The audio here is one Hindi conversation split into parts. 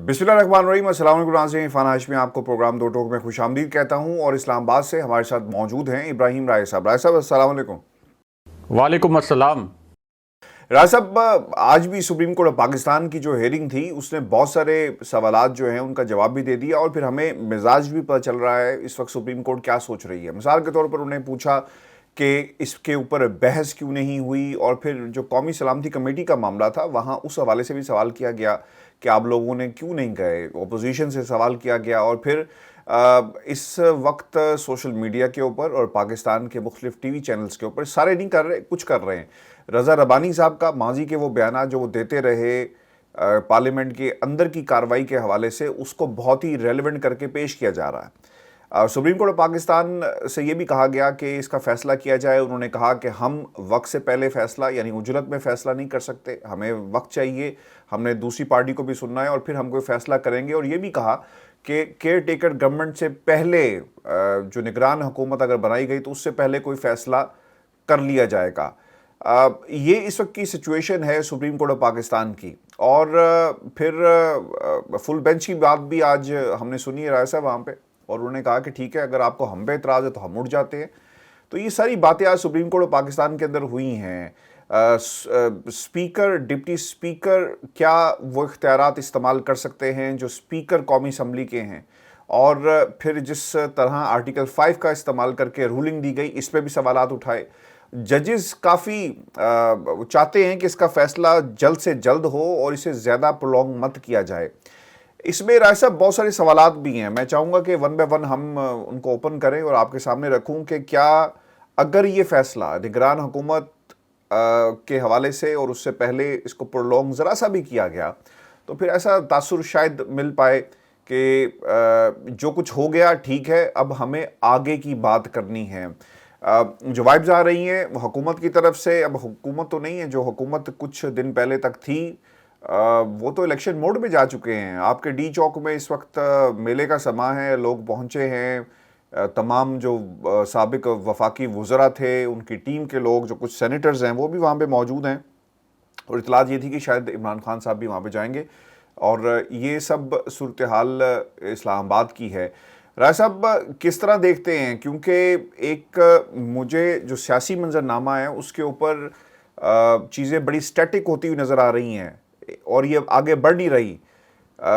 बिस्मिल्लाहिर्रहमानिर्रहीम, अस्सलाम वालेकुम नाज़रीन। इरफान हाशमी आपको प्रोग्राम दो टोक में खुशामदीद कहता हूँ और इस्लामाबाद से हमारे साथ मौजूद हैं इब्राहिम राय साहब। राय साहब, अस्सलाम वालेकुम। वालेकुम अस्सलाम। राय साहब, आज भी सुप्रीम कोर्ट ऑफ पाकिस्तान की जो हेयरिंग थी उसने बहुत सारे सवालात जो हैं उनका जवाब भी दे दिया और फिर हमें मिजाज भी पता चल रहा है इस वक्त सुप्रीम कोर्ट क्या सोच रही है। मिसाल के तौर पर उन्हें पूछा कि इसके ऊपर बहस क्यों नहीं हुई, और फिर जो कौमी सलामती कमेटी का मामला था वहाँ उस हवाले से भी सवाल किया गया कि आप लोगों ने क्यों नहीं गए, अपोजिशन से सवाल किया गया। और फिर इस वक्त सोशल मीडिया के ऊपर और पाकिस्तान के मुख्तलिफ टीवी चैनल्स के ऊपर, सारे नहीं कर रहे, कुछ कर रहे हैं, रज़ा रबानी साहब का माजी के वो बयान जो वो देते रहे पार्लियामेंट के अंदर की कार्रवाई के हवाले से, उसको बहुत ही रेलेवेंट करके पेश किया जा रहा है। सुप्रीम कोर्ट ऑफ पाकिस्तान से ये भी कहा गया कि इसका फ़ैसला किया जाए। उन्होंने कहा कि हम वक्त से पहले फ़ैसला यानी उजलत में फ़ैसला नहीं कर सकते, हमें वक्त चाहिए, हमने दूसरी पार्टी को भी सुनना है और फिर हम कोई फ़ैसला करेंगे। और ये भी कहा कि केयर टेकर गवर्नमेंट से पहले जो निगरान हुकूमत अगर बनाई गई तो उससे पहले कोई फ़ैसला कर लिया जाएगा। ये इस वक्त की सिचुएशन है सुप्रीम कोर्ट ऑफ पाकिस्तान की। और फिर फुल बेंच की बात भी आज हमने सुनी है राय साहब वहाँ पे, और उन्होंने कहा कि ठीक है, अगर आपको हम पे इतराज़ है तो हम उठ जाते हैं। तो ये सारी बातें आज सुप्रीम कोर्ट ऑफ पाकिस्तान के अंदर हुई हैं। स्पीकर, डिप्टी स्पीकर क्या वो इख्तियारात इस्तेमाल कर सकते हैं जो स्पीकर कौमी असम्बली के हैं, और फिर जिस तरह आर्टिकल 5 का इस्तेमाल करके रूलिंग दी गई, इस पर भी सवालात उठाए। जजेस काफ़ी चाहते हैं कि इसका फ़ैसला जल्द से जल्द हो और इसे ज़्यादा प्रोलॉन्ग मत किया जाए। इसमें राय साहब बहुत सारे सवालात भी हैं, मैं चाहूँगा कि वन बाय वन हम उनको ओपन करें और आपके सामने रखूँ कि क्या अगर ये फ़ैसला निगरान हुकूमत के हवाले से और उससे पहले इसको प्रोलॉन्ग ज़रा सा भी किया गया तो फिर ऐसा तासुर शायद मिल पाए कि जो कुछ हो गया ठीक है, अब हमें आगे की बात करनी है। जो वाइब्स आ रही हैं हुकूमत की तरफ से, अब हुकूमत तो नहीं है, जो हुकूमत कुछ दिन पहले तक थी वो तो इलेक्शन मोड में जा चुके हैं। आपके डी चौक में इस वक्त मेले का समा है, लोग पहुंचे हैं, तमाम जो साबिक वफाकी वज़रा थे उनकी टीम के लोग, जो कुछ सेनेटर्स हैं वो भी वहाँ पे मौजूद हैं, और इतलात ये थी कि शायद इमरान खान साहब भी वहाँ पे जाएंगे। और ये सब सूरत हाल इस्लामाबाद की है। राय साहब, किस तरह देखते हैं, क्योंकि एक मुझे जो सियासी मंजरनामा है उसके ऊपर चीज़ें बड़ी स्टैटिक होती हुई नज़र आ रही हैं और ये आगे बढ़ नहीं रही।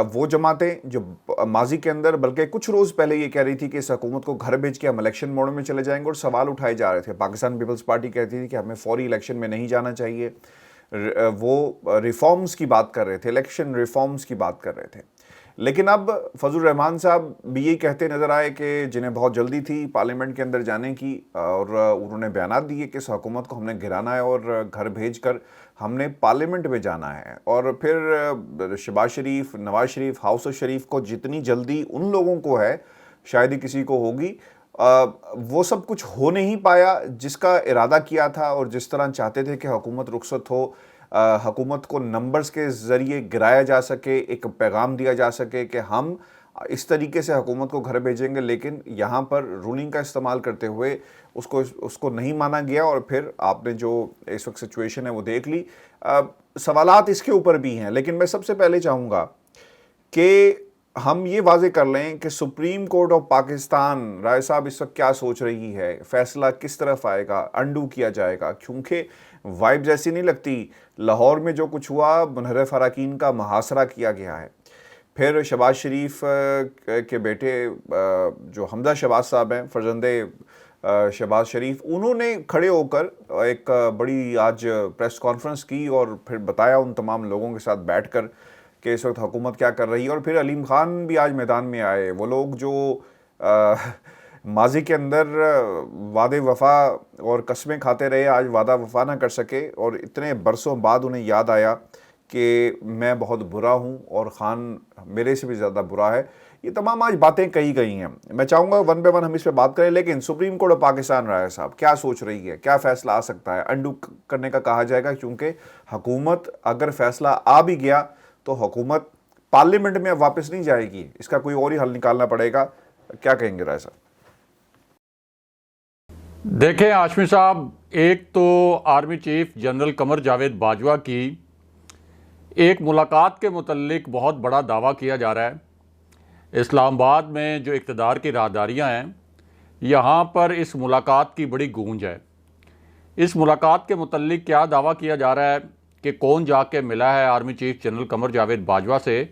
वो जमातें जो माजी के अंदर, बल्कि कुछ रोज़ पहले ये कह रही थी कि इस हुकूमत को घर भेज के हम इलेक्शन मोड में चले जाएंगे, और सवाल उठाए जा रहे थे। पाकिस्तान पीपल्स पार्टी कहती थी कि हमें फौरी इलेक्शन में नहीं जाना चाहिए। वो रिफॉर्म्स की बात कर रहे थे, इलेक्शन रिफॉर्म्स की बात कर रहे थे। लेकिन अब फजल रहमान साहब भी यही कहते नज़र आए कि जिन्हें बहुत जल्दी थी पार्लियामेंट के अंदर जाने की, और उन्होंने बयानात दिए कि इस हुकूमत को हमने गिराना है और घर भेज कर हमने पार्लियामेंट में जाना है। और फिर शहबाज शरीफ, नवाज शरीफ, हाउस शरीफ को जितनी जल्दी उन लोगों को है शायद ही किसी को होगी, वो सब कुछ हो नहीं पाया जिसका इरादा किया था और जिस तरह चाहते थे कि हुकूमत रुखसत हो, हुकूमत को नंबर्स के ज़रिए गिराया जा सके, एक पैगाम दिया जा सके कि हम इस तरीके से हुकूमत को घर भेजेंगे। लेकिन यहाँ पर रूलिंग का इस्तेमाल करते हुए उसको नहीं माना गया, और फिर आपने जो इस वक्त सिचुएशन है वो देख ली। सवालात इसके ऊपर भी हैं, लेकिन मैं सबसे पहले चाहूँगा कि हम ये वाजे कर लें कि सुप्रीम कोर्ट ऑफ पाकिस्तान, राय साहब, इस वक्त क्या सोच रही है, फ़ैसला किस तरफ आएगा, अंडू किया जाएगा, क्योंकि वाइब जैसी नहीं लगती। लाहौर में जो कुछ हुआ, मुनहरफ अराकीन का मुहासरा किया गया है। फिर शहबाज शरीफ के बेटे जो हमजा शहबाज साहब हैं, फर्जंदे शहबाज शरीफ, उन्होंने खड़े होकर एक बड़ी आज प्रेस कॉन्फ्रेंस की और फिर बताया उन तमाम लोगों के साथ बैठकर कि इस वक्त हुकूमत क्या कर रही है। और फिर अलीम खान भी आज मैदान में आए। वो लोग जो माजी के अंदर वादे वफ़ा और कस्में खाते रहे, आज वादा वफ़ा ना कर सके, और इतने बरसों बाद उन्हें याद आया कि मैं बहुत बुरा हूँ और ख़ान मेरे से भी ज़्यादा बुरा है। ये तमाम आज बातें कही गई हैं। मैं चाहूँगा वन बाय वन हम इस पर बात करें, लेकिन सुप्रीम कोर्ट ऑफ पाकिस्तान, राय साहब, क्या सोच रही है, क्या फ़ैसला आ सकता है? अंडू करने का कहा जाएगा, क्योंकि हुकूमत अगर फ़ैसला आ भी गया तो हुकूमत पार्लियामेंट में अब वापस नहीं जाएगी, इसका कोई और ही हल निकालना पड़ेगा। क्या कहेंगे राय साहब? देखें हाशमी साहब, एक तो army chief general Qamar Javed Bajwa की एक मुलाकात के मुतल्लिक बहुत बड़ा दावा किया जा रहा है। इस्लामाबाद में जो इक़्तिदार की राहदारियाँ हैं, यहाँ पर इस मुलाकात की बड़ी गूंज है। इस मुलाकात के मुतल्लिक क्या दावा किया जा रहा है कि कौन जाके मिला है army chief general Qamar Javed Bajwa से,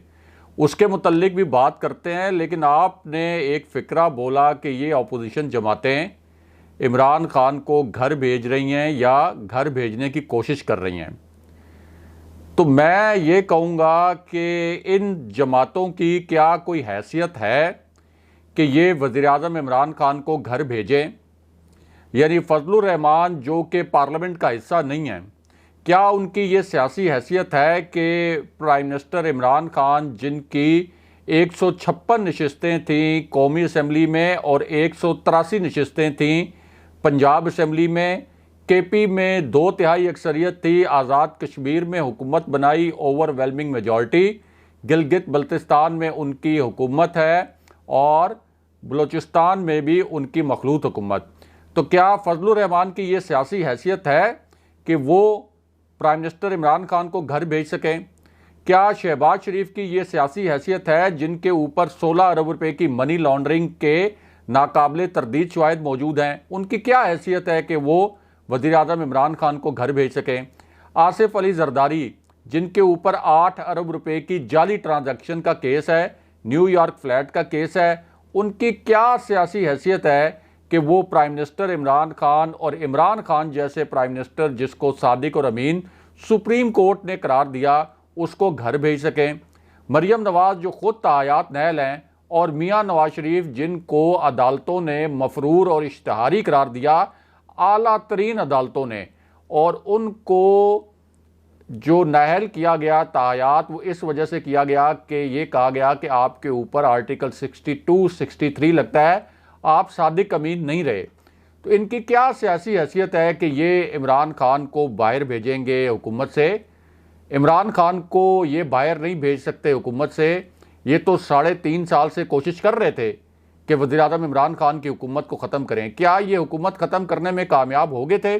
उसके मुतल्लिक भी बात करते हैं। लेकिन आपने एक फ़िक्रा बोला कि ये अपोजिशन जमातें इमरान खान को घर भेज रही हैं या घर भेजने की कोशिश कर रही हैं। तो मैं ये कहूँगा कि इन जमातों की क्या कोई हैसियत है कि ये वज़ीर-ए-आज़म इमरान खान को घर भेजें? यानी फजलुर रहमान जो कि पार्लियामेंट का हिस्सा नहीं है, क्या उनकी ये सियासी हैसियत है कि प्राइम मिनिस्टर इमरान खान, जिनकी 156 नशिस्तें थीं कौमी असम्बली में और 183 नशिस्तें थीं पंजाब असम्बली में, केपी में 2/3 अक्सरियत थी, आज़ाद कश्मीर में हुकूमत बनाई, ओवरवेलमिंग मेजॉरिटी, गिलगित बल्तिस्तान में उनकी हुकूमत है और बलूचिस्तान में भी उनकी मखलूत हुकूमत। तो क्या फजलुर रहमान की ये सियासी हैसियत है कि वो प्राइम मिनिस्टर इमरान खान को घर भेज सकें? क्या शहबाज शरीफ की ये सियासी हैसियत है, जिनके ऊपर 16 अरब रुपए की मनी लॉन्ड्रिंग के नाकाबिले तरदीद शवाहिद मौजूद हैं, उनकी क्या हैसियत है कि वो वज़ीर-ए-आज़म इमरान खान को घर भेज सकें? आसिफ अली जरदारी, जिनके ऊपर 8 अरब रुपए की जाली ट्रांजैक्शन का केस है, न्यूयॉर्क फ्लैट का केस है, उनकी क्या सियासी हैसियत है कि वो प्राइम मिनिस्टर इमरान खान और इमरान खान जैसे प्राइम मिनिस्टर, जिसको सादिक और अमीन सुप्रीम कोर्ट ने करार दिया, उसको घर भेज सकें? मरियम नवाज़ जो ख़ुद तायात नहल हैं, और मियाँ नवाज शरीफ, जिनको अदालतों ने मफरूर और इश्तहारी करार दिया, आला तरीन अदालतों ने, और उनको जो नाहल किया गया तायात, वो इस वजह से किया गया कि ये कहा गया कि आपके ऊपर आर्टिकल 62, 63 लगता है, आप सादिक अमीन नहीं रहे। तो इनकी क्या सियासी हैसियत है कि ये इमरान खान को बाहर भेजेंगे हुकूमत से? इमरान खान को ये बाहर नहीं भेज सकते हुकूमत से। ये तो 3.5 साल से कोशिश कर रहे थे कि वज़ीर-ए-आज़म इमरान खान की हुकूमत को ख़त्म करें। क्या ये हुकूमत ख़त्म करने में कामयाब हो गए थे?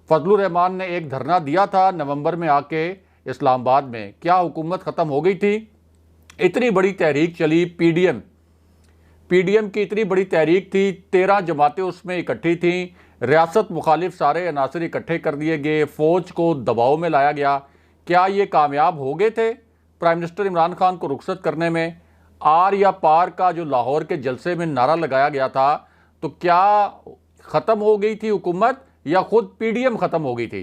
फजलुर रहमान ने एक धरना दिया था नवंबर में आके इस्लामाबाद में, क्या हुकूमत ख़त्म हो गई थी? इतनी बड़ी तहरीक चली, पीडीएम की इतनी बड़ी तहरीक थी, 13 जमातें उसमें इकट्ठी थीं, रियासत मुखालिफ सारे अनासर इकट्ठे कर दिए गए, फ़ौज को दबाव में लाया गया। क्या ये कामयाब हो गए थे प्राइम मिनिस्टर इमरान खान को रुखसत करने में? आर या पार का जो लाहौर के जलसे में नारा लगाया गया था, तो क्या ख़त्म हो गई थी हुकूमत या खुद पीडीएम ख़त्म हो गई थी?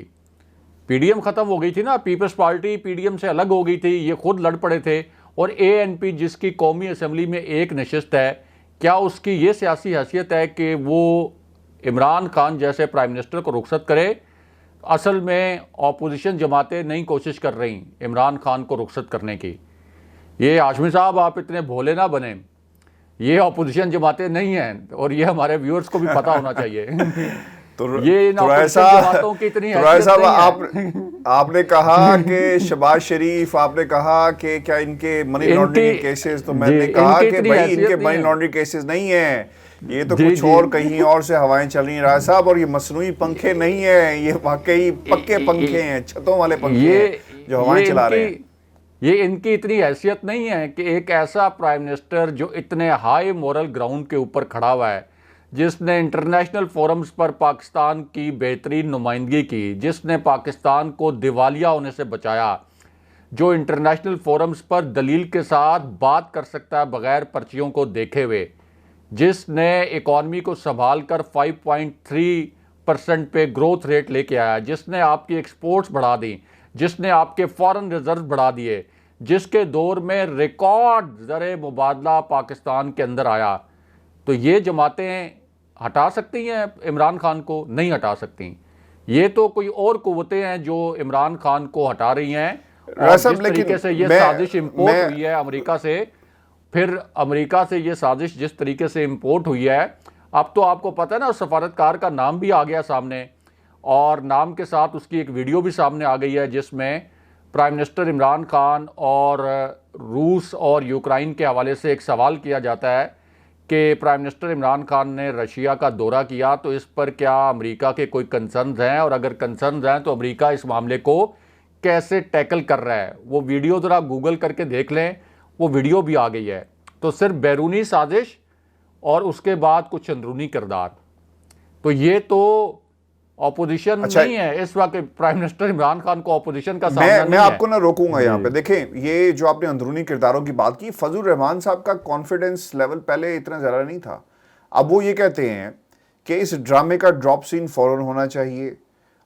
पीडीएम ख़त्म हो गई थी ना, पीपल्स पार्टी पीडीएम से अलग हो गई थी, ये खुद लड़ पड़े थे। और एएनपी, जिसकी कौमी असम्बली में एक नशिस्त है, क्या उसकी ये सियासी हैसियत है कि वो इमरान खान जैसे प्राइम मिनिस्टर को रुखसत करे? असल में अपोजिशन जमातें नहीं कोशिश कर रही इमरान खान को रुखसत करने की। ये हाशमी साहब, आप इतने भोले ना बने, ये अपोजिशन जमातें नहीं हैं, और ये हमारे व्यूअर्स को भी पता होना चाहिए। ये जमातों की इतनी हैसियत नहीं है। आपने कहा कि शहबाज शरीफ, आपने कहा कि क्या इनके मनी लॉन्ड्रिंग केसेस, तो मैंने कहा कि भाई इनके मनी लॉन्ड्रिंग केसेस नहीं है, ये तो कुछ और कहीं और से हवाएं चल रही हैं राज साहब, और ये मसनूई पंखे नहीं है, ये वाकई पक्के पंखे हैं, छतों वाले पंखे हैं जो हवाएं चला रहे हैं। ये इनकी इतनी हैसियत नहीं है कि एक ऐसा प्राइम मिनिस्टर जो इतने हाई मोरल ग्राउंड के ऊपर खड़ा हुआ है, जिसने इंटरनेशनल फोरम्स पर पाकिस्तान की बेहतरीन नुमाइंदगी की, जिसने पाकिस्तान को दिवालिया होने से बचाया, जो इंटरनेशनल फोरम्स पर दलील के साथ बात कर सकता है बगैर पर्चियों को देखे हुए, जिसने इकॉनमी को संभाल कर 5.3% पे ग्रोथ रेट लेके आया, जिसने आपकी एक्सपोर्ट्स बढ़ा दी, जिसने आपके फॉरेन रिजर्व बढ़ा दिए, जिसके दौर में रिकॉर्ड ज़र मुबादला पाकिस्तान के अंदर आया, तो ये जमातें हटा सकती हैं इमरान खान को? नहीं हटा सकती। ये तो कोई और कुव्वतें हैं जो इमरान खान को हटा रही हैं। और जिस तरीके से ये साजिश इंपोर्ट हुई है अमेरिका से, फिर अमेरिका से ये साजिश जिस तरीके से इंपोर्ट हुई है, अब तो आपको पता है ना, सफारतकार का नाम भी आ गया सामने, और नाम के साथ उसकी एक वीडियो भी सामने आ गई है, जिसमें प्राइम मिनिस्टर इमरान खान और रूस और यूक्रेन के हवाले से एक सवाल किया जाता है कि प्राइम मिनिस्टर इमरान खान ने रशिया का दौरा किया, तो इस पर क्या अमेरिका के कोई कंसर्न्स हैं, और अगर कंसर्न्स हैं तो अमेरिका इस मामले को कैसे टैकल कर रहा है। वो वीडियो ज़रा गूगल करके देख लें, वो वीडियो भी आ गई है। तो सिर्फ बैरूनी साजिश और उसके बाद कुछ अंदरूनी किरदार, तो ये तो ऑपोजिशन अच्छा, नहीं है इस वक्त। प्राइम मिनिस्टर इमरान खान को ऑपोजिशन का सामना मैं नहीं है। आपको ना रोकूंगा यहाँ पे। देखें, ये जो आपने अंदरूनी किरदारों की बात की, फजल रहमान साहब का कॉन्फिडेंस लेवल पहले इतना ज़्यादा नहीं था। अब वो ये कहते हैं कि इस ड्रामे का ड्रॉप सीन फौरन होना चाहिए,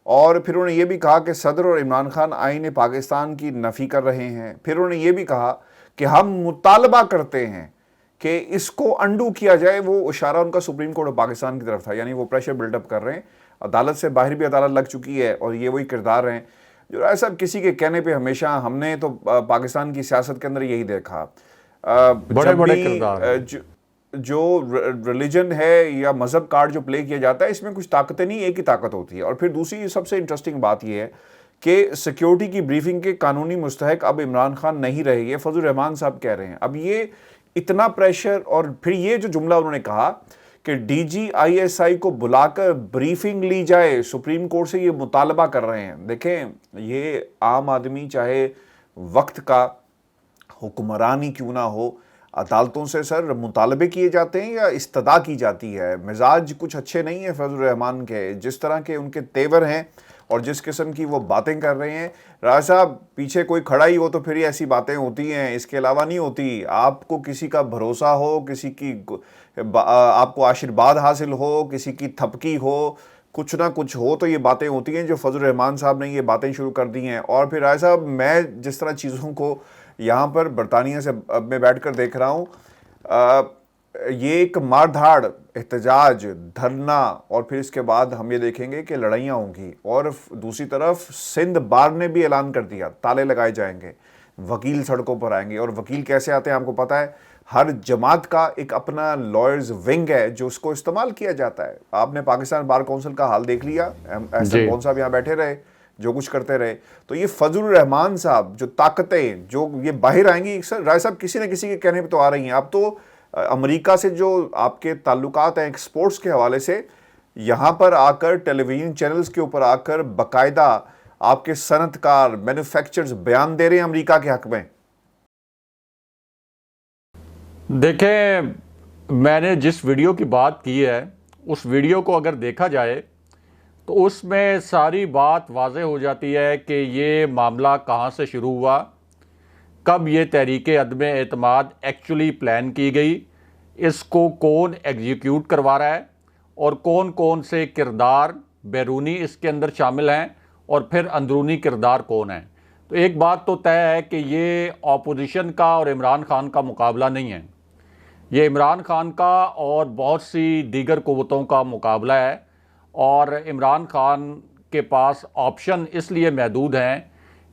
और फिर उन्होंने ये भी कहा कि सदर और इमरान खान आईन पाकिस्तान की नफ़ी कर रहे हैं। फिर उन्होंने ये भी कहा कि हम मुतालबा करते हैं कि इसको अंडू किया जाए। वो इशारा उनका सुप्रीम कोर्ट ऑफ पाकिस्तान की तरफ था, यानी वो प्रेशर बिल्डअप कर रहे हैं। अदालत से बाहर भी अदालत लग चुकी है, और ये वही किरदार हैं जो राय साहब किसी के कहने पे हमेशा, हमने तो पाकिस्तान की सियासत के अंदर यही देखा, बड़े जब बड़े भी किरदार। जो रिलीजन है या मजहब कार्ड जो प्ले किया जाता है, इसमें कुछ ताकतें नहीं, एक ही ताकत होती है। और फिर दूसरी सबसे इंटरेस्टिंग बात यह है कि सिक्योरिटी की ब्रीफिंग के कानूनी मुस्तहक अब इमरान खान नहीं रहे, ये फजल रहमान साहब कह रहे हैं। अब ये इतना प्रेशर, और फिर ये जो जुमला उन्होंने कहा कि DGISI को बुलाकर ब्रीफिंग ली जाए, सुप्रीम कोर्ट से ये मुतालबा कर रहे हैं। देखें, ये आम आदमी चाहे वक्त का हुक्मरान ही क्यों ना हो, अदालतों से सर मुतालबे किए जाते हैं या इस्तदा की जाती है। मिजाज कुछ अच्छे नहीं है फजल रहमान के, जिस तरह के उनके तेवर हैं और जिस किस्म की वो बातें कर रहे हैं। राज साहब, पीछे कोई खड़ा ही हो तो फिर ऐसी बातें होती हैं, इसके अलावा नहीं होती। आपको किसी का भरोसा हो, किसी की आपको आशीर्वाद हासिल हो, किसी की थपकी हो, कुछ ना कुछ हो, तो ये बातें होती हैं। जो फजल रहमान साहब ने ये बातें शुरू कर दी हैं। और फिर राय साहब, मैं जिस तरह चीज़ों को यहाँ पर बरतानिया से मैं बैठ कर देख रहा हूँ, ये एक मारधाड़, एहतजाज, धरना, और फिर इसके बाद हम ये देखेंगे कि लड़ाइयाँ होंगी। और दूसरी तरफ सिंध बार ने भी ऐलान कर दिया ताले लगाए जाएंगे, वकील सड़कों पर आएंगे। और वकील कैसे आते हैं आपको पता है, हर जमात का एक अपना लॉयर्स विंग है जो उसको इस्तेमाल किया जाता है। आपने पाकिस्तान बार काउंसिल का हाल देख लिया, एहसन कौन साहब यहाँ बैठे रहे, जो कुछ करते रहे। तो ये फजल रहमान साहब, जो ताकतें जो ये बाहर आएंगी, सर राय साहब किसी न किसी के कहने पे तो आ रही हैं। अब तो अमेरिका से जो आपके ताल्लुकात हैं एक्सपोर्ट्स के हवाले से, यहाँ पर आकर टेलीविजन चैनल्स के ऊपर आकर बाकायदा आपके सनतकार, मैन्युफैक्चरर्स बयान दे रहे हैं अमेरिका के हक में। देखें, मैंने जिस वीडियो की बात की है, उस वीडियो को अगर देखा जाए तो उसमें सारी बात वाज़ेह हो जाती है कि ये मामला कहाँ से शुरू हुआ, कब ये तहरीक अदम एतमाद एक्चुअली प्लान की गई, इसको कौन एग्जीक्यूट करवा रहा है, और कौन कौन से किरदार बैरूनी इसके अंदर शामिल हैं, और फिर अंदरूनी किरदार कौन है। तो एक बात तो तय है कि ये ऑपोजिशन का और इमरान खान का मुकाबला नहीं है, ये इमरान खान का और बहुत सी दीगर क़ुव्वतों का मुकाबला है। और इमरान खान के पास ऑप्शन इसलिए महदूद हैं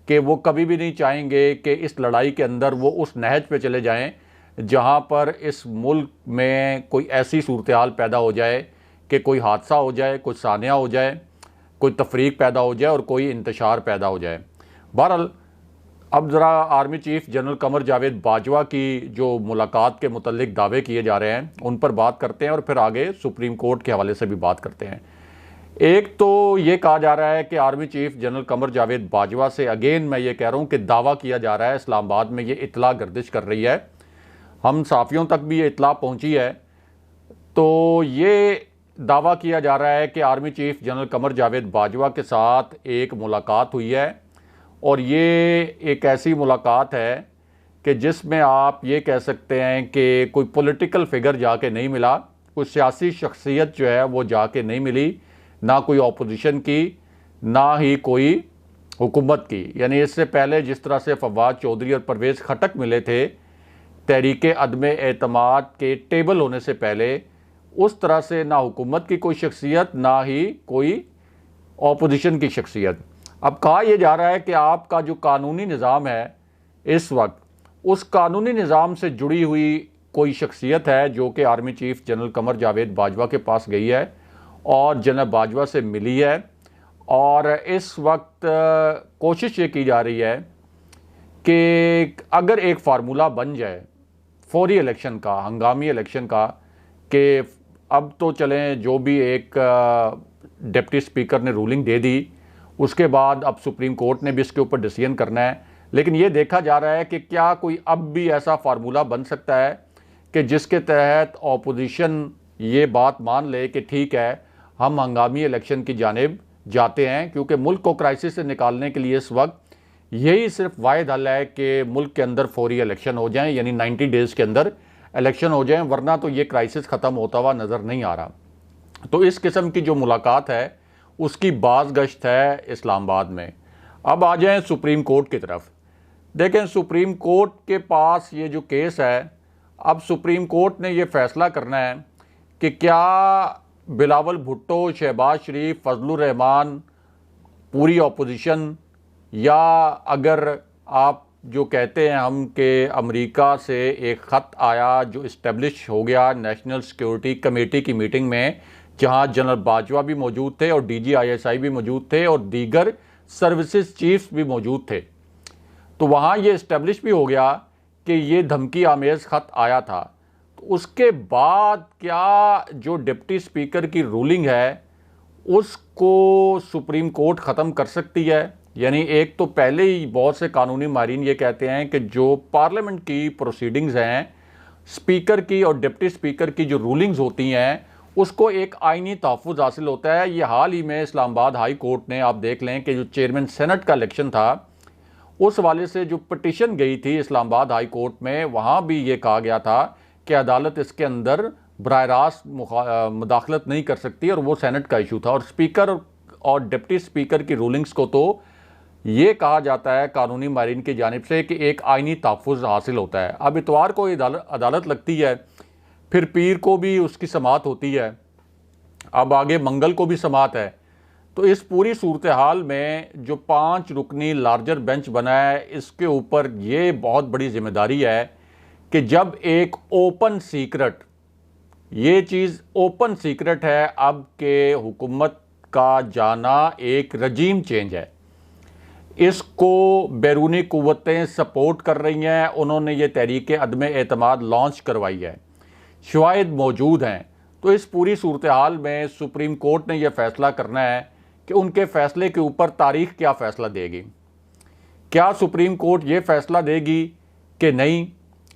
कि वो कभी भी नहीं चाहेंगे कि इस लड़ाई के अंदर वो उस नहज पे चले जाएं जहां पर इस मुल्क में कोई ऐसी सूरत हाल पैदा हो जाए कि कोई हादसा हो जाए, कुछ सानिया हो जाए, कोई तफरीक पैदा हो जाए और कोई इंतशार पैदा हो जाए। बहरहाल, अब ज़रा army chief general Qamar Javed Bajwa की जो मुलाकात के मुतल्लिक दावे किए जा रहे हैं उन पर बात करते हैं, और फिर आगे सुप्रीम कोर्ट के हवाले से भी बात करते हैं। एक तो ये कहा जा रहा है कि army chief general Qamar Javed Bajwa से, अगेन मैं ये कह रहा हूँ कि दावा किया जा रहा है, इस्लामाबाद में ये इतला गर्दिश कर रही है, हम साफ़ियों तक भी ये इतला पहुँची है। तो ये दावा किया जा रहा है कि army chief general Qamar Javed Bajwa के साथ एक मुलाकात हुई है, और ये एक ऐसी मुलाकात है कि जिसमें आप ये कह सकते हैं कि कोई पॉलिटिकल फिगर जाके नहीं मिला, कोई सियासी शख्सियत जो है वो जाके नहीं मिली, ना कोई ऑपोजिशन की, ना ही कोई हुकूमत की। यानी इससे पहले जिस तरह से फवाद चौधरी और परवेज़ खटक मिले थे तहरीक अदम एतमाद के टेबल होने से पहले, उस तरह से ना हुकूमत की कोई शख्सियत, ना ही कोई ऑपोजिशन की शख्सियत। अब कहा यह जा रहा है कि आपका जो कानूनी निज़ाम है इस वक्त, उस कानूनी निज़ाम से जुड़ी हुई कोई शख्सियत है जो कि army chief general Qamar Javed Bajwa के पास गई है और जनरल बाजवा से मिली है। और इस वक्त कोशिश ये की जा रही है कि अगर एक फार्मूला बन जाए फौरी इलेक्शन का, हंगामी इलेक्शन का, कि अब तो चलें जो भी एक डिप्टी स्पीकर ने रूलिंग दे दी उसके बाद अब सुप्रीम कोर्ट ने भी इसके ऊपर डिसीजन करना है। लेकिन ये देखा जा रहा है कि क्या कोई अब भी ऐसा फार्मूला बन सकता है कि जिसके तहत ऑपोजिशन ये बात मान ले कि ठीक है, हम हंगामी इलेक्शन की जानिब जाते हैं, क्योंकि मुल्क को क्राइसिस से निकालने के लिए इस वक्त यही सिर्फ वाहिद हल है कि मुल्क के अंदर फौरी इलेक्शन हो जाएं, यानी 90 डेज़ के अंदर इलेक्शन हो जाएं, वरना तो ये क्राइसिस ख़त्म होता हुआ नज़र नहीं आ रहा। तो इस किस्म की जो मुलाकात है उसकी बाज़गश्त है इस्लामाबाद में। अब आ जाएं सुप्रीम कोर्ट की तरफ। देखें, सुप्रीम कोर्ट के पास ये जो केस है, अब सुप्रीम कोर्ट ने ये फ़ैसला करना है कि क्या बिलावल भुट्टो, शहबाज शरीफ, फजलुर रहमान, पूरी अपोजिशन, या अगर आप जो कहते हैं हम कि अमेरिका से एक ख़त आया जो इस्टेब्लिश हो गया नेशनल सिक्योरिटी कमेटी की मीटिंग में, जहां जनरल बाजवा भी मौजूद थे और DGISI भी मौजूद थे और दीगर सर्विसेज चीफ्स भी मौजूद थे, तो वहाँ ये इस्टेब्लिश भी हो गया कि ये धमकी आमेज़ ख़त आया था। तो उसके बाद क्या जो डिप्टी स्पीकर की रूलिंग है उसको सुप्रीम कोर्ट ख़त्म कर सकती है? यानी एक तो पहले ही बहुत से कानूनी माहिरीन ये कहते हैं कि जो पार्लियामेंट की प्रोसीडिंग्स हैं, स्पीकर की और डिप्टी स्पीकर की जो रूलिंग्स होती हैं, उसको एक आईनी तहफ़्फ़ुज़ हासिल होता है। ये हाल ही में इस्लामाबाद हाई कोर्ट ने, आप देख लें कि जो चेयरमैन सेनेट का इलेक्शन था, उस वाले से जो पटिशन गई थी इस्लामाबाद हाई कोर्ट में, वहाँ भी ये कहा गया था कि अदालत इसके अंदर बराह रास्त मुदाखलत नहीं कर सकती, और वो सेनेट का इशू था। और स्पीकर और डिप्टी स्पीकर की रूलिंग्स को तो ये कहा जाता है कानूनी माहिरीन की जानिब से कि एक आईनी तहफ़्फ़ुज़ हासिल होता है। अब इतवार को अदालत लगती है, फिर पीर को भी उसकी समाअत होती है, अब आगे मंगल को भी समाअत है। तो इस पूरी सूरत हाल में जो 5 रुकनी लार्जर बेंच बना है, इसके ऊपर ये बहुत बड़ी जिम्मेदारी है कि जब एक ओपन सीक्रेट, ये चीज़ ओपन सीक्रेट है अब के हुकूमत का जाना एक रजीम चेंज है, इसको बैरूनी कुव्वतें सपोर्ट कर रही हैं। उन्होंने ये तहरीक अदम एतमाद लॉन्च करवाई है, शवाहिद मौजूद हैं। तो इस पूरी सूरत हाल में सुप्रीम कोर्ट ने यह फ़ैसला करना है कि उनके फ़ैसले के ऊपर तारीख़ क्या फ़ैसला देगी। क्या सुप्रीम कोर्ट ये फ़ैसला देगी कि नहीं,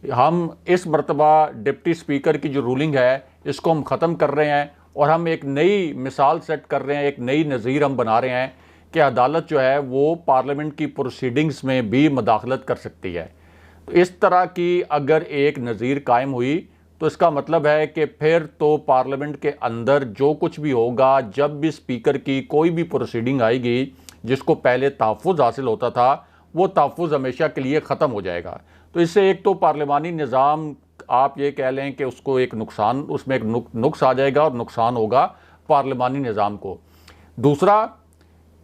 हम इस मरतबा डिप्टी स्पीकर की जो रूलिंग है इसको हम ख़त्म कर रहे हैं और हम एक नई मिसाल सेट कर रहे हैं, एक नई नज़ीर हम बना रहे हैं कि अदालत जो है वो पार्लियामेंट की प्रोसीडिंग्स में भी मदाखलत कर सकती है। तो इस तरह की अगर एक नज़ीर कायम हुई तो इसका मतलब है कि फिर तो पार्लियामेंट के अंदर जो कुछ भी होगा, जब भी स्पीकर की कोई भी प्रोसीडिंग आएगी जिसको पहले तहफ़्फ़ुज़ हासिल होता था, वो तहफ़्फ़ुज़ हमेशा के लिए ख़त्म हो जाएगा। तो इससे एक तो पार्लिमानी निज़ाम, आप ये कह लें कि उसको एक नुकसान, उसमें एक नुक्स आ जाएगा और नुकसान होगा पार्लिमानी निज़ाम को। दूसरा,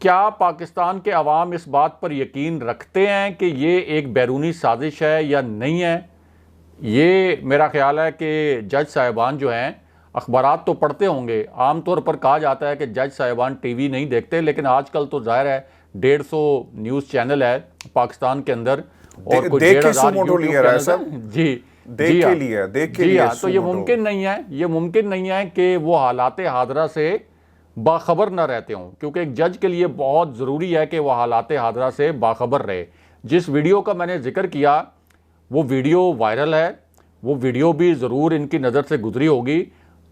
क्या पाकिस्तान के अवाम इस बात पर यकीन रखते हैं कि ये एक बैरूनी साजिश है या नहीं है? ये मेरा ख्याल है कि जज साहिबान जो हैं, अखबारात तो पढ़ते होंगे। आम तौर पर कहा जाता है कि जज साहिबान टीवी नहीं देखते, लेकिन आजकल तो जाहिर है 150 न्यूज़ चैनल है पाकिस्तान के अंदर और कोई 1,500 यूट्यूब चैनल। जी देख के लिए, देख के लिए। तो ये मुमकिन नहीं है कि वो हालात हादरा से बाखबर ना रहते हों, क्योंकि एक जज के लिए बहुत ज़रूरी है कि वह हालात हादरा से बाखबर रहे। जिस वीडियो का मैंने जिक्र किया वो वीडियो वायरल है, वो वीडियो भी ज़रूर इनकी नज़र से गुजरी होगी।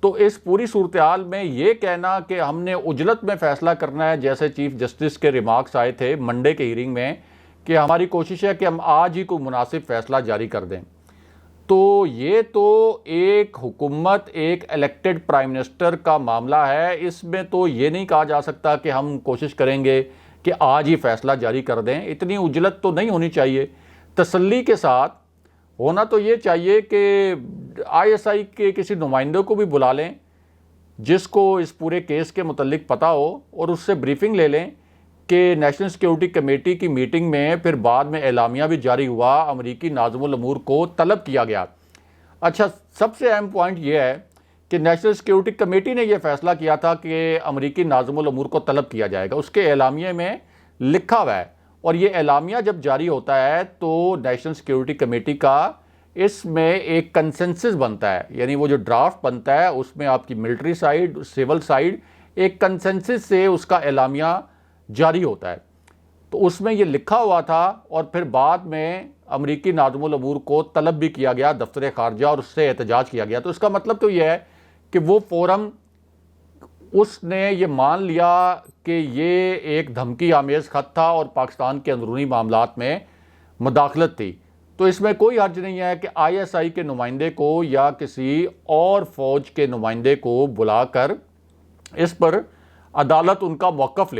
तो इस पूरी सूरत हाल में ये कहना कि हमने उजलत में फ़ैसला करना है, जैसे चीफ जस्टिस के रिमार्क्स आए थे मंडे के हियरिंग में कि हमारी कोशिश है कि हम आज ही कोई मुनासिब फ़ैसला जारी कर दें, तो ये तो एक हुकूमत, एक इलेक्टेड प्राइम मिनिस्टर का मामला है। इसमें तो ये नहीं कहा जा सकता कि हम कोशिश करेंगे कि आज ही फ़ैसला जारी कर दें। इतनी उजलत तो नहीं होनी चाहिए। तसल्ली के साथ होना तो ये चाहिए कि ISI के किसी नुमाइंदे को भी बुला लें जिसको इस पूरे केस के मुतल्लिक पता हो, और उससे ब्रीफिंग ले लें कि नेशनल सिक्योरिटी कमेटी की मीटिंग में फिर बाद में एलामिया भी जारी हुआ, अमरीकी नाज़िमुल अमूर को तलब किया गया। अच्छा, सबसे अहम पॉइंट ये है कि नेशनल सिक्योरिटी कमेटी ने यह फ़ैसला किया था कि अमरीकी नाज़िमुल अमूर को तलब किया जाएगा, उसके एलामिया में लिखा हुआ है। और ये एलामिया जब जारी होता है तो नेशनल सिक्योरिटी कमेटी का इसमें एक कंसेंसस बनता है, यानी वो जो ड्राफ्ट बनता है उसमें आपकी मिलिट्री साइड, सिविल साइड, एक कंसेंसस से उसका एलामिया जारी होता है। तो उसमें ये लिखा हुआ था और फिर बाद में अमरीकी नाज़िमुल अमूर को तलब भी किया गया दफ्तर खारजा और उससे एहतजाज किया गया। तो इसका मतलब तो यह है कि वो फोरम उसने ये मान लिया कि ये एक धमकी आमेज़ ख़त था और पाकिस्तान के अंदरूनी मामलात में मुदाखलत थी। तो इसमें कोई हर्ज नहीं है कि ISI के नुमाइंदे को या किसी और फौज के नुमाइंदे को बुलाकर इस पर अदालत उनका मौक़िफ़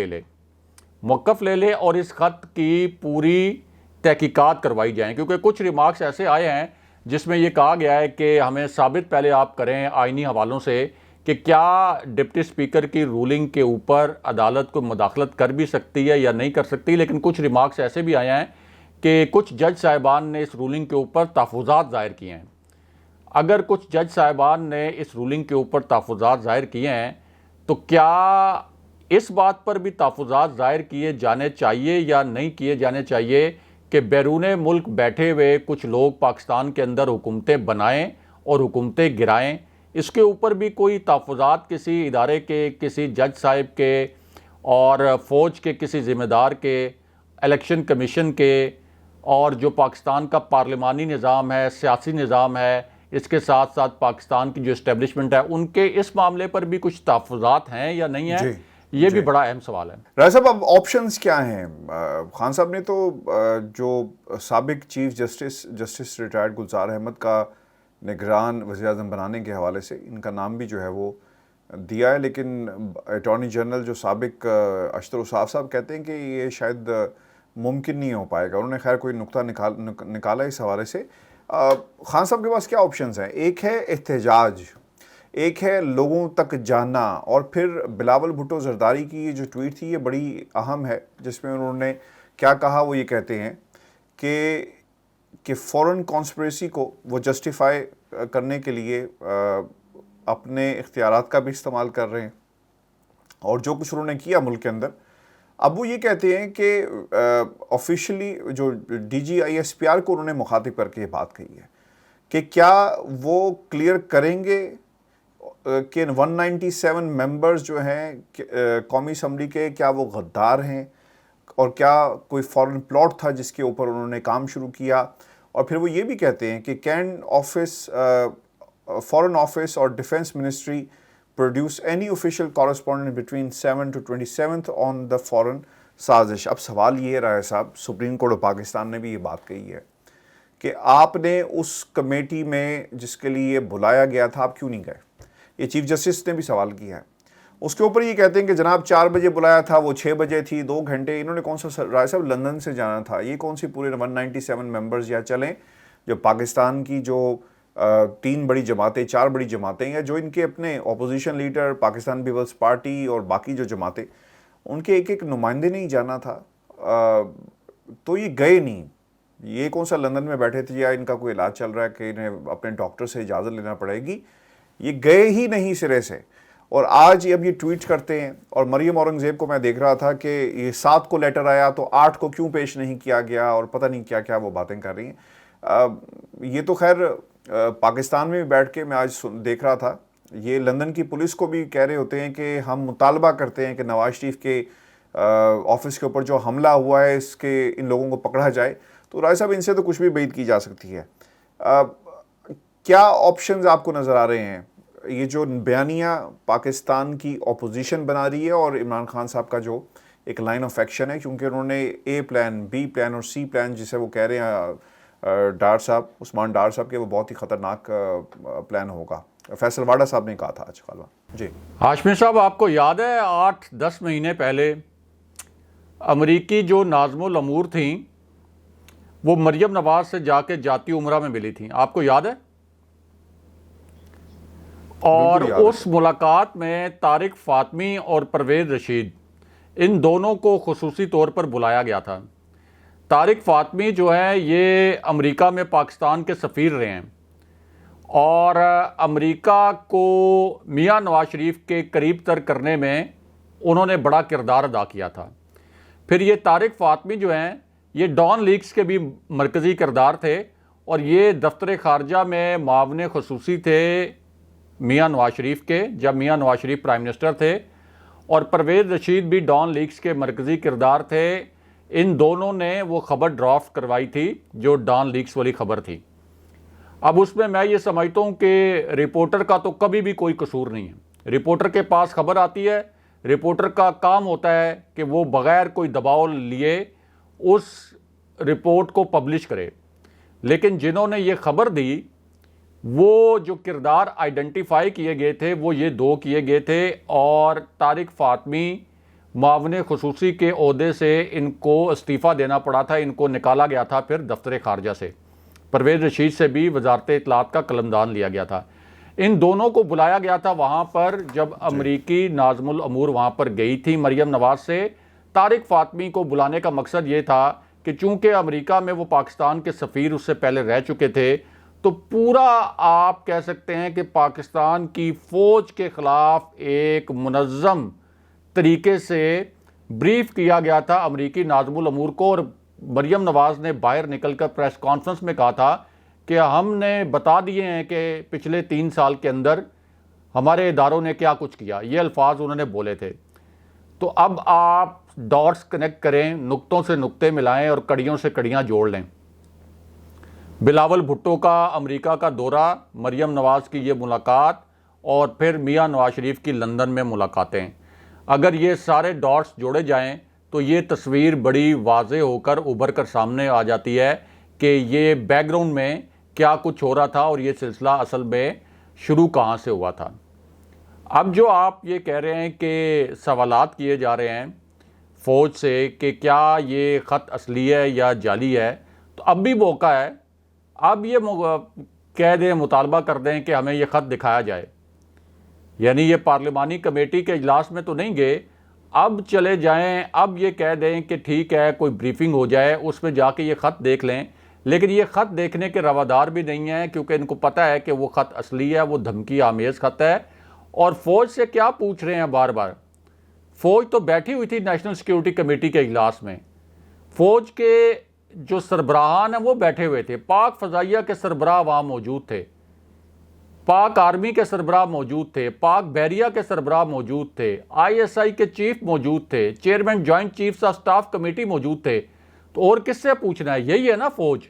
ले ले और इस ख़त की पूरी तहकीकात करवाई जाए। क्योंकि कुछ रिमार्क्स ऐसे आए हैं जिसमें यह कहा गया है कि हमें साबित पहले आप करें आइनी हवालों से कि क्या डिप्टी स्पीकर की रूलिंग के ऊपर अदालत को मुदाखलत कर भी सकती है या नहीं कर सकती। लेकिन कुछ रिमार्क्स ऐसे भी आए हैं कि कुछ जज साहिबान ने इस रूलिंग के ऊपर तहफ़्फ़ुज़ात ज़ाहिर किए हैं। अगर कुछ जज साहिबान ने इस रूलिंग के ऊपर तहफ़्फ़ुज़ात ज़ाहिर किए हैं तो क्या इस बात पर भी तहफ़्फ़ुज़ात ज़ाहिर किए जाने चाहिए या नहीं किए जाने चाहिए कि बैरून मुल्क बैठे हुए कुछ लोग पाकिस्तान के अंदर हुकूमतें बनाएं और हुकूमतें गिराएं। इसके ऊपर भी कोई तहफ़्फ़ुज़ात किसी इदारे के, किसी जज साहिब के और फ़ौज के किसी ज़िम्मेदार के, इलेक्शन कमीशन के और जो पाकिस्तान का पार्लिमानी निज़ाम है, सियासी निज़ाम है, इसके साथ साथ पाकिस्तान की जो इस्टेब्लिशमेंट है, उनके इस मामले पर भी कुछ तहफ़्फ़ुज़ात हैं या नहीं है, ये भी बड़ा अहम सवाल है। राय साहब, अब ऑप्शंस क्या हैं? खान साहब ने तो जो साबिक चीफ जस्टिस रिटायर्ड गुलजार अहमद का निगरान वज़ीर-ए-आज़म बनाने के हवाले से इनका नाम भी जो है वो दिया है, लेकिन अटॉर्नी जनरल जो साबिक अशतर उसाफ साहब कहते हैं कि ये शायद मुमकिन नहीं हो पाएगा। उन्होंने खैर कोई नुक्ता निकाला इस हवाले से। खान साहब के पास क्या ऑप्शंस हैं? एक है एहतजाज, एक है लोगों तक जाना, और फिर बिलावल भुट्टो जरदारी की ये जो ट्वीट थी ये बड़ी अहम है, जिसमें उन्होंने क्या कहा, वो ये कहते हैं कि फॉरेन कॉन्स्पिरेसी को वो जस्टिफाई करने के लिए अपने इख्तियारात का भी इस्तेमाल कर रहे हैं और जो कुछ उन्होंने किया मुल्क के अंदर। अब वो ये कहते हैं कि ऑफिशियली जो DGISPR को उन्होंने मुखातिब करके ये बात कही है कि क्या वो क्लियर करेंगे कि 197 मेंबर्स जो हैं कौमी असम्बली के, क्या वो गद्दार हैं और क्या कोई फॉरेन प्लॉट था जिसके ऊपर उन्होंने काम शुरू किया। और फिर वो ये भी कहते हैं कि कैन फॉरेन ऑफिस और defence ministry produce any official correspondent between 7 to 27 on the foreign साजिश। अब सवाल ये रहा है साहब, सुप्रीम कोर्ट ऑफ पाकिस्तान ने भी ये बात कही है कि आपने उस कमेटी में जिसके लिए बुलाया गया था आप क्यों नहीं गए। ये चीफ जस्टिस ने भी सवाल किया है। उसके ऊपर ये कहते हैं कि जनाब 4 बजे बुलाया था, वो 6 बजे थी, 2 घंटे। इन्होंने कौन सा राय साहब लंदन से जाना था, ये कौन सी पूरे 197 मेंबर्स या चलें जो पाकिस्तान की जो 3 बड़ी जमातें, 4 बड़ी जमातें या जो इनके अपने अपोजिशन लीडर पाकिस्तान पीपल्स पार्टी और बाकी जो जमातें, उनके एक एक नुमाइंदे नहीं जाना था, तो ये गए नहीं। ये कौन सा लंदन में बैठे थे या इनका कोई इलाज चल रहा है कि इन्हें अपने डॉक्टर से इजाज़त लेना पड़ेगी, ये गए ही नहीं सिरे से। और आज अब ये ट्वीट करते हैं। और मरियम औरंगज़ेब को मैं देख रहा था कि ये 7 को लेटर आया तो 8 को क्यों पेश नहीं किया गया और पता नहीं क्या क्या वो बातें कर रही हैं। ये तो खैर पाकिस्तान में भी बैठ के मैं आज देख रहा था, ये लंदन की पुलिस को भी कह रहे होते हैं कि हम मुतालबा करते हैं कि नवाज शरीफ के ऑफिस के ऊपर जो हमला हुआ है इसके इन लोगों को पकड़ा जाए। तो राय साहब, इनसे तो कुछ भी उम्मीद की जा सकती है। क्या ऑप्शंस आपको नज़र आ रहे हैं? ये जो बयानिया पाकिस्तान की अपोजिशन बना रही है और इमरान खान साहब का जो एक लाइन ऑफ एक्शन है, क्योंकि उन्होंने A प्लान, B प्लान और C प्लान जिसे वो कह रहे हैं डार साहब, उस्मान डार साहब के, वो बहुत ही ख़तरनाक प्लान होगा। फैसल वाडा साहब ने कहा था आज कल। जी हाशमी साहब, आपको याद है 8-10 महीने पहले अमरीकी जो नाज़िमुल अमूर थी वो मरियम नवाज से जाके जाती उम्रा में मिली थी, आपको याद है? और उस मुलाकात में तारिक फ़ातमी और परवेज़ रशीद, इन दोनों को खुसूसी तौर पर बुलाया गया था। तारिक फ़ातमी जो है ये अमेरिका में पाकिस्तान के सफ़ीर रहे हैं और अमेरिका को मियां नवाज शरीफ के करीब तर करने में उन्होंने बड़ा किरदार अदा किया था। फिर ये तारिक फ़ातमी जो हैं ये डॉन लीक्स के भी मरकज़ी किरदार थे और ये दफ्तर खारजा में मावन खुसूसी थे मियां नवाज शरीफ के, जब मियां नवाज शरीफ प्राइम मिनिस्टर थे। और परवेज़ रशीद भी डॉन लीक्स के मरकज़ी किरदार थे। इन दोनों ने वो खबर ड्राफ्ट करवाई थी जो डॉन लीक्स वाली खबर थी। अब उसमें मैं ये समझता हूँ कि रिपोर्टर का तो कभी भी कोई कसूर नहीं है। रिपोर्टर के पास खबर आती है, रिपोर्टर का काम होता है कि वो बग़ैर कोई दबाव लिए उस रिपोर्ट को पब्लिश करे। लेकिन जिन्होंने ये खबर दी, वो जो किरदार आइडेंटिफाई किए गए थे वो ये दो किए गए थे, और तारिक फ़ातमी मावन खुसूसी के ओहदे से इनको इस्तीफ़ा देना पड़ा था, इनको निकाला गया था फिर दफ्तर खारजा से। परवेज़ रशीद से भी वजारत इत्तलात का कलमदान लिया गया था। इन दोनों को बुलाया गया था वहाँ पर जब अमरीकी नाज़मुल अमूर वहाँ पर गई थी मरियम नवाज़ से। तारिक फ़ातमी को बुलाने का मकसद ये था कि चूँकि अमेरिका में वो पाकिस्तान के सफ़ीर उससे पहले रह चुके थे, तो पूरा आप कह सकते हैं कि पाकिस्तान की फ़ौज के ख़िलाफ़ एक मुनज़्ज़म तरीके से ब्रीफ किया गया था अमरीकी नाज़मुल अमूर को। और मरियम नवाज़ ने बाहर निकलकर प्रेस कॉन्फ्रेंस में कहा था कि हमने बता दिए हैं कि पिछले 3 साल के अंदर हमारे इदारों ने क्या कुछ किया, ये अल्फाज उन्होंने बोले थे। तो अब आप डॉट्स कनेक्ट करें, नुक्तों से नुक्ते मिलाएं और कड़ियों से कड़ियां जोड़ लें। बिलावल भुट्टो का अमेरिका का दौरा, मरियम नवाज़ की ये मुलाकात, और फिर मियां नवाज शरीफ की लंदन में मुलाकातें, अगर ये सारे डॉट्स जोड़े जाएं तो ये तस्वीर बड़ी वाज़े होकर उभर कर सामने आ जाती है कि ये बैकग्राउंड में क्या कुछ हो रहा था और ये सिलसिला असल में शुरू कहाँ से हुआ था। अब जो आप ये कह रहे हैं कि सवालात किए जा रहे हैं फ़ौज से कि क्या ये ख़त असली है या जाली है, तो अब भी मौका है। अब ये कह दें, मुतालबा कर दें कि हमें ये ख़त दिखाया जाए। यानी ये पार्लिमानी कमेटी के इजलास में तो नहीं गए, अब चले जाएं, अब ये कह दें कि ठीक है कोई ब्रीफिंग हो जाए, उसमें जाके ये ख़त देख लें। लेकिन ये ख़त देखने के रवादार भी नहीं है, क्योंकि इनको पता है कि वो ख़त असली है, वो धमकी आमेज़ ख़त है। और फ़ौज से क्या पूछ रहे हैं बार बार? फ़ौज तो बैठी हुई थी नेशनल सिक्योरिटी कमेटी के इजलास में, फ़ौज के जो सरबराहान हैं वो बैठे हुए थे, पाक फ़ज़ाइया के सरबराह वहाँ मौजूद थे, पाक आर्मी के सरबराह मौजूद थे, पाक बहरिया के सरबराह मौजूद थे, ISI के चीफ मौजूद थे, chairman joint chiefs of staff committee मौजूद थे। तो और किससे पूछना है? यही है ना फ़ौज,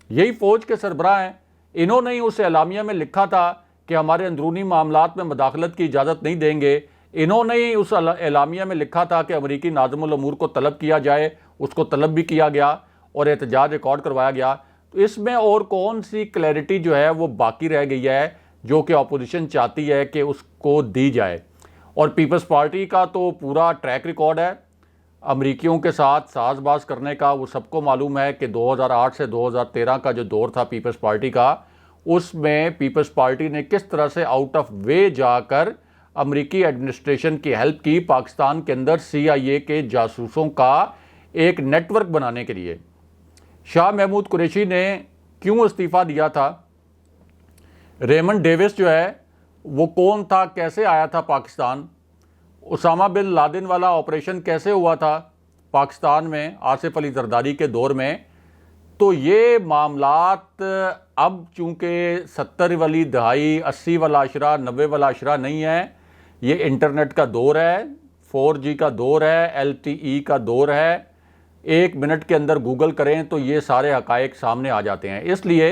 यही फ़ौज के सरबराह हैं। इन्होंने ही उस एलामिया में लिखा था कि हमारे अंदरूनी मामलात में मदाखलत की इजाज़त नहीं देंगे। इन्होंने ही उस एलामिया में लिखा था कि अमरीकी नाज़मुल अमूर को तलब किया जाए, उसको तलब भी किया गया और एहतजाज रिकॉर्ड करवाया गया। तो इसमें और कौन सी क्लैरिटी जो है वो बाकी रह गई है जो कि अपोजिशन चाहती है कि उसको दी जाए? और पीपल्स पार्टी का तो पूरा ट्रैक रिकॉर्ड है अमरीकियों के साथ साजबाज करने का। वो सबको मालूम है कि 2008 से 2013 का जो दौर था पीपल्स पार्टी का, उसमें पीपल्स पार्टी ने किस तरह से आउट ऑफ वे जाकर अमरीकी एडमिनिस्ट्रेशन की हेल्प की पाकिस्तान के अंदर CIA के जासूसों का एक नेटवर्क बनाने के लिए। शाह महमूद कुरैशी ने क्यों इस्तीफ़ा दिया था? रेमंड डेविस जो है वो कौन था, कैसे आया था पाकिस्तान? उसामा बिन लादेन वाला ऑपरेशन कैसे हुआ था पाकिस्तान में आसिफ अली जरदारी के दौर में? तो ये मामलात अब चूँकि 70 वाली दहाई, 80 वाला अशरा, 90 वाला अशरा नहीं है, ये इंटरनेट का दौर है, 4G का दौर है, LTE का दौर है। 1 मिनट के अंदर गूगल करें तो ये सारे हकायक सामने आ जाते हैं। इसलिए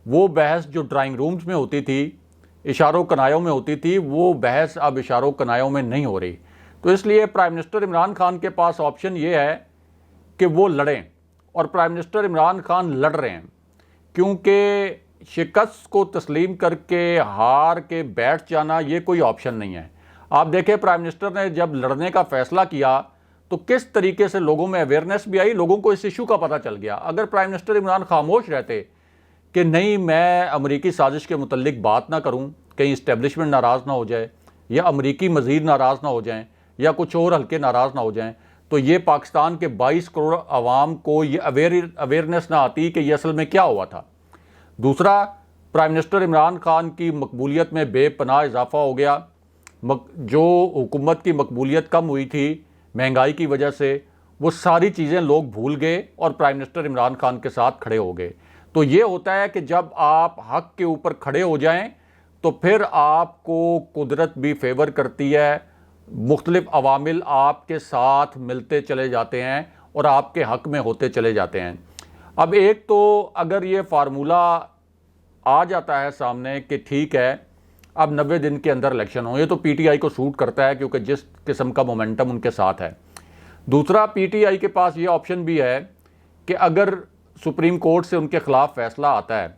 वो बहस जो ड्राइंग रूम्स में होती थी, इशारों कनायों में होती थी, वो बहस अब इशारों कनायों में नहीं हो रही। तो इसलिए प्राइम मिनिस्टर इमरान खान के पास ऑप्शन ये है कि वो लड़ें, और प्राइम मिनिस्टर इमरान खान लड़ रहे हैं, क्योंकि शिकस्त को तस्लीम करके हार के बैठ जाना ये कोई ऑप्शन नहीं है। आप देखें प्राइम मिनिस्टर ने जब लड़ने का फ़ैसला किया तो किस तरीके से लोगों में अवेयरनेस भी आई, लोगों को इस इशू का पता चल गया। अगर प्राइम मिनिस्टर इमरान खामोश रहते कि नहीं मैं अमरीकी साजिश के मुतल्लिक बात ना करूं, कहीं इस्टेब्लिशमेंट नाराज़ ना हो जाए, या अमरीकी मज़ीद नाराज़ ना हो जाएं, या कुछ और हल्के नाराज़ ना हो जाएं, तो ये पाकिस्तान के 22 करोड़ आवाम को ये अवेयरनेस ना आती कि ये असल में क्या हुआ था। दूसरा, प्राइम मिनिस्टर इमरान खान की मकबूलियत में बेपनाह इजाफा हो गया। जो हुकूमत की मकबूलियत कम हुई थी महंगाई की वजह से, वो सारी चीज़ें लोग भूल गए और प्राइम मिनिस्टर इमरान खान के साथ खड़े हो गए। तो ये होता है कि जब आप हक के ऊपर खड़े हो जाएं तो फिर आपको कुदरत भी फेवर करती है, मुख्तलिफ अवामिल आपके साथ मिलते चले जाते हैं और आपके हक़ में होते चले जाते हैं। अब एक तो अगर ये फार्मूला आ जाता है सामने कि ठीक है अब 90 दिन के अंदर इलेक्शन हो, ये तो पीटीआई को सूट करता है क्योंकि जिस किस्म का मोमेंटम उनके साथ है। दूसरा, पीटीआई के पास ये ऑप्शन भी है कि अगर सुप्रीम कोर्ट से उनके ख़िलाफ़ फ़ैसला आता है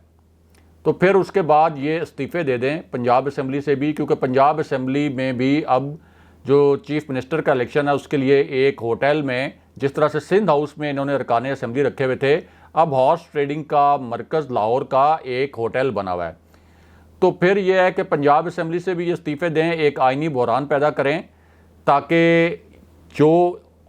तो फिर उसके बाद ये इस्तीफ़े दे दें पंजाब असम्बली से भी, क्योंकि पंजाब असम्बली में भी अब जो चीफ़ मिनिस्टर का इलेक्शन है उसके लिए एक होटल में, जिस तरह से सिंध हाउस में इन्होंने अरकान असम्बली रखे हुए थे, अब हॉर्स ट्रेडिंग का मरकज़ लाहौर का एक होटल बना हुआ है। तो फिर यह है कि पंजाब असम्बली से भी ये इस्तीफ़े दें, एक आइनी बहरान पैदा करें ताकि जो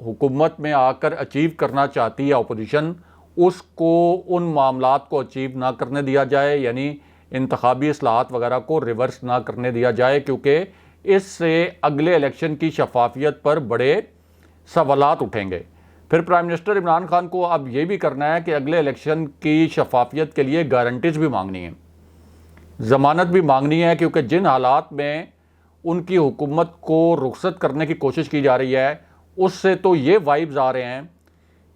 हुकूमत में आकर अचीव करना चाहती है अपोजिशन, उसको उन मामलात को अचीव ना करने दिया जाए, यानी इंतखाबी इस्लाहात वगैरह को रिवर्स ना करने दिया जाए, क्योंकि इससे अगले इलेक्शन की शफाफियत पर बड़े सवालात उठेंगे। फिर प्राइम मिनिस्टर इमरान खान को अब ये भी करना है कि अगले इलेक्शन की शफाफियत के लिए गारंटीज भी मांगनी है, ज़मानत भी मांगनी है, क्योंकि जिन हालात में उनकी हुकूमत को रुखसत करने की कोशिश की जा रही है उससे तो ये वाइब्स आ रहे हैं,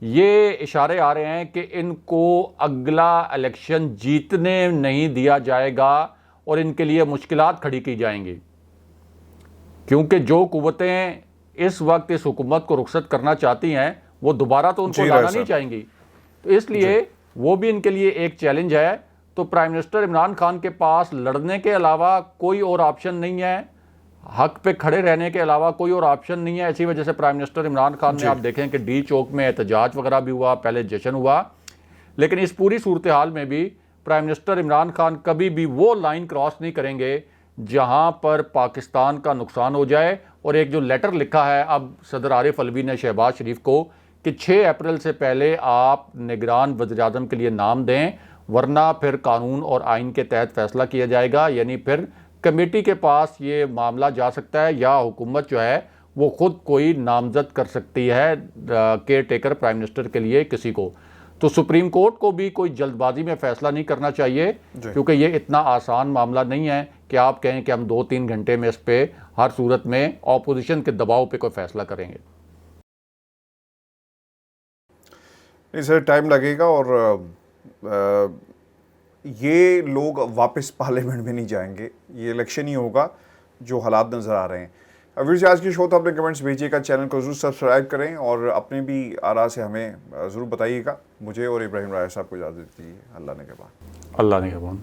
ये इशारे आ रहे हैं कि इनको अगला इलेक्शन जीतने नहीं दिया जाएगा और इनके लिए मुश्किलात खड़ी की जाएंगी, क्योंकि जो कुव्वतें इस वक्त इस हुकूमत को रुखसत करना चाहती हैं वो दोबारा तो उनको लाना नहीं चाहेंगी। तो इसलिए वो भी इनके लिए एक चैलेंज है। तो प्राइम मिनिस्टर इमरान खान के पास लड़ने के अलावा कोई और ऑप्शन नहीं है, हक पे खड़े रहने के अलावा कोई और ऑप्शन नहीं है। इसी वजह से प्राइम मिनिस्टर इमरान खान ने, आप देखें कि डी चौक में एहतजाज वगैरह भी हुआ, पहले जश्न हुआ, लेकिन इस पूरी सूरत हाल में भी प्राइम मिनिस्टर इमरान खान कभी भी वो लाइन क्रॉस नहीं करेंगे जहां पर पाकिस्तान का नुकसान हो जाए। और एक जो लेटर लिखा है अब सदर आरिफ अलवी ने शहबाज शरीफ को कि 6 अप्रैल से पहले आप निगरान वज़ीर-ए-आज़म के लिए नाम दें, वरना फिर कानून और आइन के तहत फैसला किया जाएगा, यानी फिर कमेटी के पास ये मामला जा सकता है या हुकूमत जो है वो खुद कोई नामजद कर सकती है केयर टेकर प्राइम मिनिस्टर के लिए किसी को। तो सुप्रीम कोर्ट को भी कोई जल्दबाजी में फैसला नहीं करना चाहिए, क्योंकि ये इतना आसान मामला नहीं है कि आप कहें कि हम 2-3 घंटे में इस पे हर सूरत में ऑपोजिशन के दबाव पे कोई फैसला करेंगे। नहीं सर, टाइम लगेगा और ये लोग वापस पार्लियामेंट में नहीं जाएंगे, ये इलेक्शन ही होगा जो हालात नज़र आ रहे हैं। अभी से आज की शो तो अपने कमेंट्स भेजिएगा, चैनल को ज़रूर सब्सक्राइब करें और अपने भी आरा से हमें ज़रूर बताइएगा। मुझे और इब्राहिम राय साहब को इजाज़त दीजिए। अल्लाह ने के बाद। अल्लाह ने के बाद।